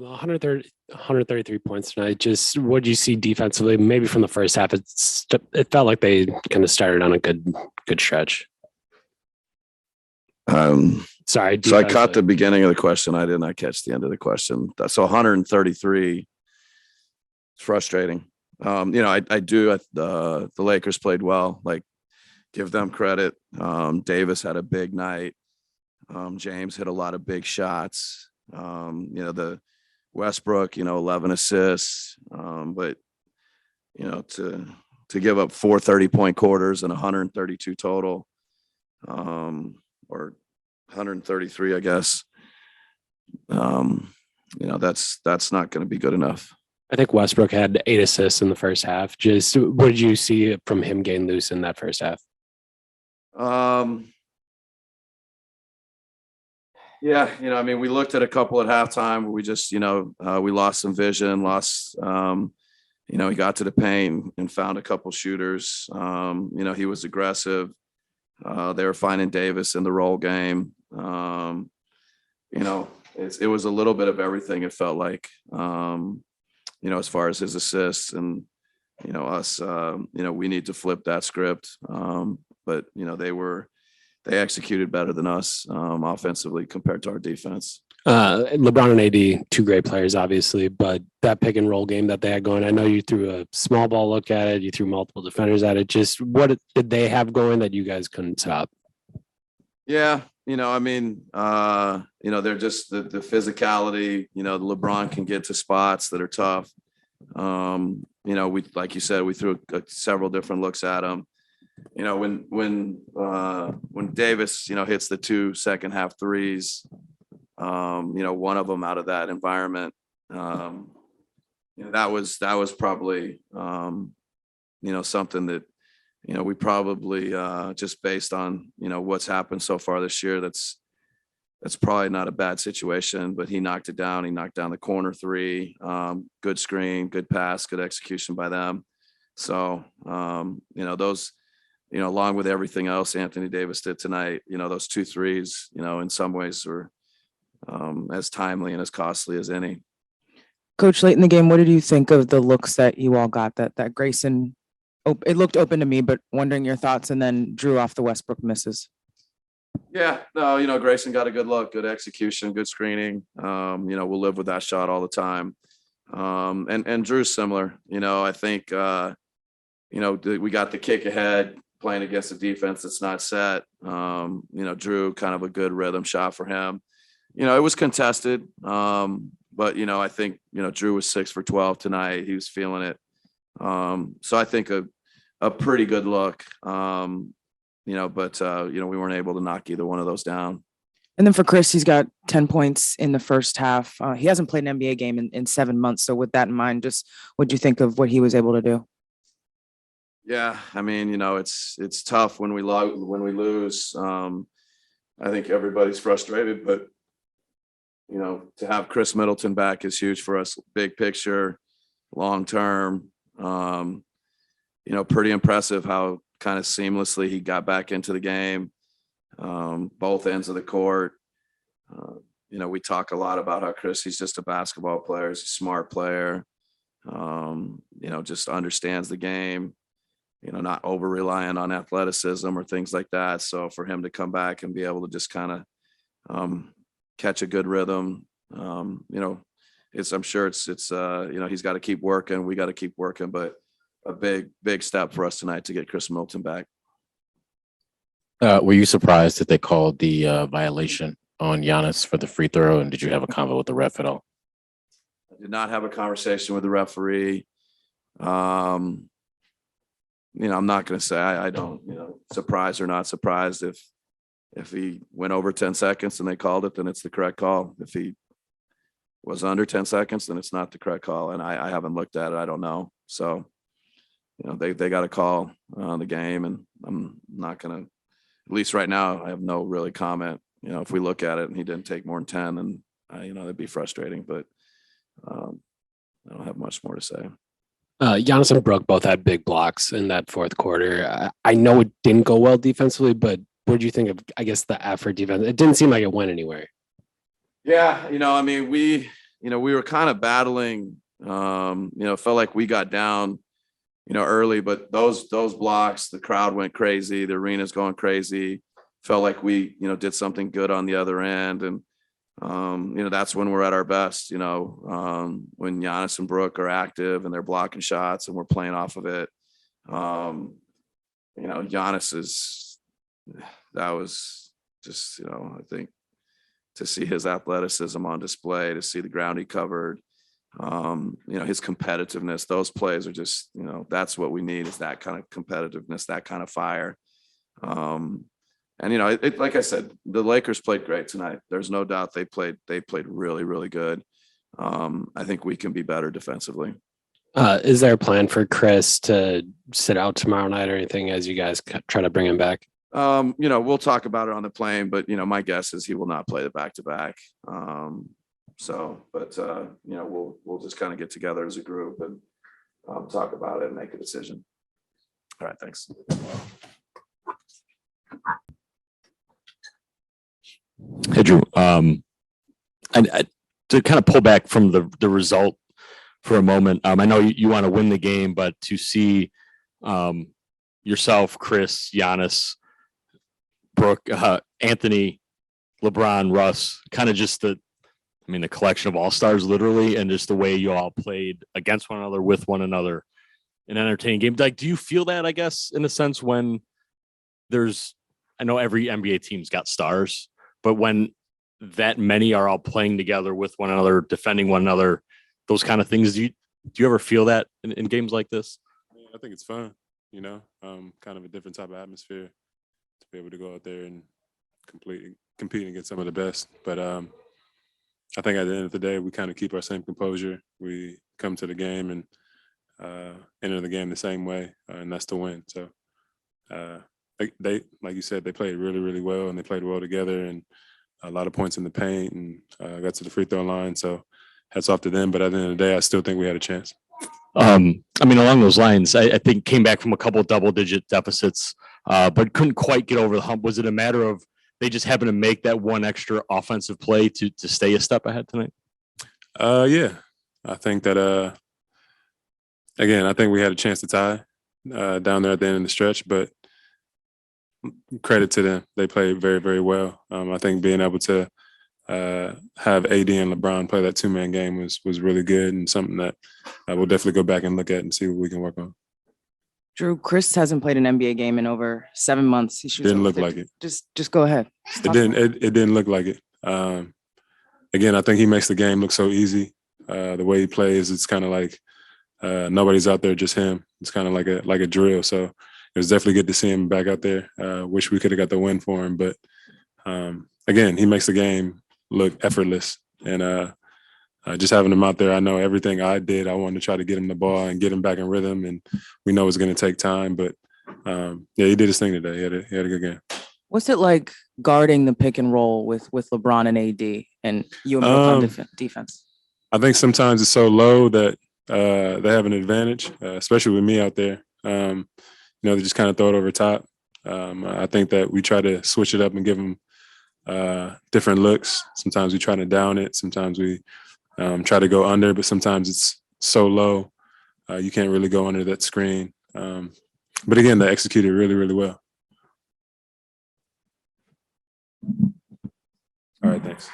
130, 133 points tonight. Just what did you see defensively? Maybe from the first half, it felt like they kind of started on a good stretch. Sorry. So I caught the beginning of the question. I did not catch the end of the question. So 133. It's frustrating. I do. The Lakers played well. Like, give them credit. Davis had a big night. James hit a lot of big shots. The Westbrook, 11 assists. But to give up 4 30-point quarters and 132 total, or 133, I guess. That's not going to be good enough. I think Westbrook had 8 assists in the first half. Just what did you see from him getting loose in that first half? We looked at a couple at halftime where we just, we lost some vision, he got to the paint and found a couple shooters. He was aggressive. They were finding Davis in the roll game. It was a little bit of everything. It felt like, as far as his assists and, us, we need to flip that script. But they executed better than us offensively compared to our defense. LeBron and AD, 2 great players, obviously, but that pick and roll game that they had going, I know you threw a small ball look at it. You threw multiple defenders at it. Just what did they have going that you guys couldn't stop? Yeah. They're just the physicality, the LeBron can get to spots that are tough. Like you said, we threw several different looks at him. When Davis, hits the 2 second half threes, one of them out of that environment, that was probably, something that, we probably just based on, what's happened so far this year, that's probably not a bad situation, but he knocked it down. He knocked down the corner 3, good screen, good pass, good execution by them. So, those, along with everything else Anthony Davis did tonight, those 2 threes, in some ways were as timely and as costly as any. Coach, late in the game, what did you think of the looks that you all got? That Grayson, it looked open to me, but wondering your thoughts, and then Jrue off the Westbrook misses. Yeah, no, Grayson got a good look, good execution, good screening. We'll live with that shot all the time. And Jrue's similar. I think we got the kick ahead playing against a defense that's not set. Jrue, kind of a good rhythm shot for him. It was contested. But I think, Jrue was 6 for 12 tonight. He was feeling it. So I think a pretty good look. But we weren't able to knock either one of those down. And then for Khris, he's got 10 points in the first half. He hasn't played an NBA game in 7 months. So with that in mind, just what'd you think of what he was able to do? Yeah, it's tough when we lose. I think everybody's frustrated, but to have Khris Middleton back is huge for us. Big picture, long term. Pretty impressive how kind of seamlessly he got back into the game, both ends of the court. We talk a lot about how Khris, he's just a basketball player. He's a smart player. Just understands the game. Not over reliant on athleticism or things like that. So for him to come back and be able to just kind of catch a good rhythm, I'm sure it's he's got to keep working. We got to keep working, but a big step for us tonight to get Khris Middleton back. Were you surprised that they called the violation on Giannis for the free throw? And did you have a convo with the ref at all? I did not have a conversation with the referee. I'm not going to say I don't, surprised or not surprised. If he went over 10 seconds and they called it, then it's the correct call. If he was under 10 seconds, then it's not the correct call. And I haven't looked at it. I don't know. So, they got a call on the game, and I'm not going to, at least right now, I have no really comment. If we look at it and he didn't take more than 10, then, that'd be frustrating, but I don't have much more to say. Giannis and Brook both had big blocks in that fourth quarter. I know it didn't go well defensively, but what do you think of, I guess, the effort defense? It didn't seem like it went anywhere. Yeah, we we were kind of battling, felt like we got down, early, but those blocks, the crowd went crazy. The arena's going crazy. Felt like we, did something good on the other end. And, that's when we're at our best, when Giannis and Brooke are active and they're blocking shots and we're playing off of it. Giannis that was just, I think to see his athleticism on display, to see the ground he covered, his competitiveness, those plays are just, that's what we need, is that kind of competitiveness, that kind of fire. Like I said, the Lakers played great tonight. There's no doubt they played really, really good. I think we can be better defensively. Is there a plan for Khris to sit out tomorrow night or anything as you guys try to bring him back? We'll talk about it on the plane, but my guess is he will not play the back-to-back. We'll just kind of get together as a group and talk about it and make a decision. All right, thanks. Hey, Jrue. To kind of pull back from the result for a moment, I know you want to win the game, but to see yourself, Khris, Giannis, Brooke, Anthony, LeBron, Russ, kind of just the collection of all-stars literally, and just the way you all played against one another, with one another, an entertaining game. Like, do you feel that, I guess, in a sense, when I know every NBA team's got stars, but when that many are all playing together with one another, defending one another, those kind of things, do you ever feel that in games like this? I think it's fun, kind of a different type of atmosphere to be able to go out there and compete against some of the best. But I think at the end of the day, we kind of keep our same composure. We come to the game and enter the game the same way, and that's to win. So they, like you said, they played really, really well, and they played well together, and a lot of points in the paint, and got to the free throw line. So hats off to them. But at the end of the day, I still think we had a chance. Along those lines, I think came back from a couple of double-digit deficits, but couldn't quite get over the hump. Was it a matter of they just happened to make that one extra offensive play to stay a step ahead tonight? Yeah, I think that again, I think we had a chance to tie down there at the end of the stretch, but credit to them. They played very, very well. I think being able to have AD and LeBron play that two-man game was really good, and something that we'll definitely go back and look at and see what we can work on. Jrue, Khris hasn't played an NBA game in over 7 months. He shoots Didn't over look 50. like it. Just go ahead. It didn't look like it. Again, I think he makes the game look so easy. The way he plays, it's kind of like nobody's out there, just him. It's kind of like a drill. So it was definitely good to see him back out there. Wish we could have got the win for him, but again, he makes the game look effortless. And just having him out there, I know everything I did, I wanted to try to get him the ball and get him back in rhythm. And we know it's going to take time, but yeah, he did his thing today. He had a good game. What's it like guarding the pick and roll with LeBron and AD, and you and Brooke on defense? I think sometimes it's so low that they have an advantage, especially with me out there. They just kind of throw it over top. I think that we try to switch it up and give them different looks. Sometimes we try to down it. Sometimes we try to go under, but sometimes it's so low you can't really go under that screen. But again, they executed really, really well. All right, thanks.